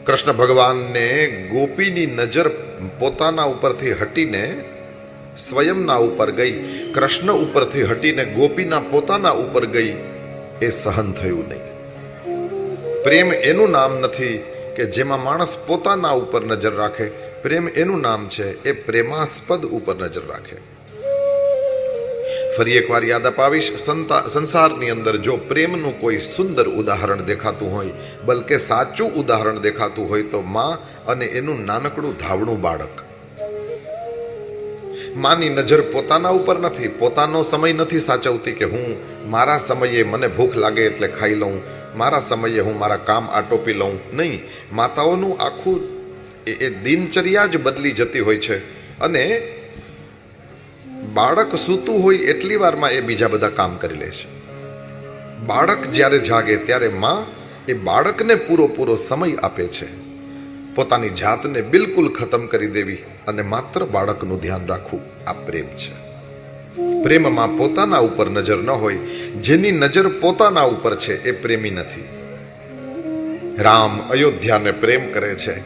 કૃષ્ણ ભગવાનને ગોપીની નજર પોતાના ઉપરથી હટીને સ્વયંના ઉપર ગઈ, કૃષ્ણ ઉપરથી હટીને ગોપીના પોતાના ઉપર ગઈ, એ સહન થયું નહીં. પ્રેમ એનું નામ નથી કે જેમાં માણસ પોતાના ઉપર નજર રાખે. પ્રેમ એનું નામ છે એ પ્રેમાસ્પદ ઉપર નજર રાખે. ફરી એકવાર યાદ અપાવીશ, સંસારની અંદર જો પ્રેમનું કોઈ સુંદર ઉદાહરણ દેખાતું હોય, બલકે સાચું ઉદાહરણ દેખાતું હોય તો માં અને એનું નાનકડું ધાવણું બાળક. માની નજર પોતાના ઉપર નથી, પોતાનો સમય નથી સાચવતી કે હું મારા સમયે મને ભૂખ લાગે એટલે ખાઈ લઉં, મારા સમયે હું મારા કામ આટોપી લઉં. નહીં, માતાઓનું આખું એ દિનચર્યા જ બદલી જતી હોય છે. અને બાળક સૂતું હોય એટલી વારમાં એ બીજા બધા કામ કરી લે છે. બાળક જ્યારે જાગે ત્યારે માં એ બાળકને પૂરો સમય આપે છે. પોતાની જાતને બિલકુલ ખતમ કરી દેવી અને માત્ર બાળકનું ધ્યાન રાખવું, આ પ્રેમ છે. પ્રેમમાં પોતાના ઉપર નજર ન હોય, જેની નજર પોતાના ઉપર છે એ પ્રેમી નથી. રામ અયોધ્યાને પ્રેમ કરે છે.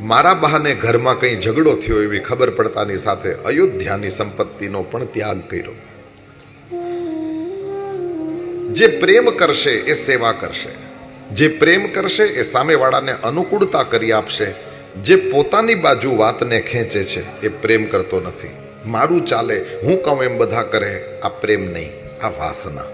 મારા બહાને ઘરમાં કંઈ ઝઘડો થયો એવી ખબર પડતાની સાથે અયોધ્યાની સંપત્તિનો પણ ત્યાગ કર્યો. જે પ્રેમ કરશે એ સેવા કરશે, જે પ્રેમ કરશે એ સામેવાળાને અનુકૂળતા કરી આપશે. જે પોતાની બાજુ વાતને ખેંચે છે એ પ્રેમ કરતો નથી. મારું ચાલે, હું કહું એમ બધા કરે, આ પ્રેમ નહીં, આ વાસના.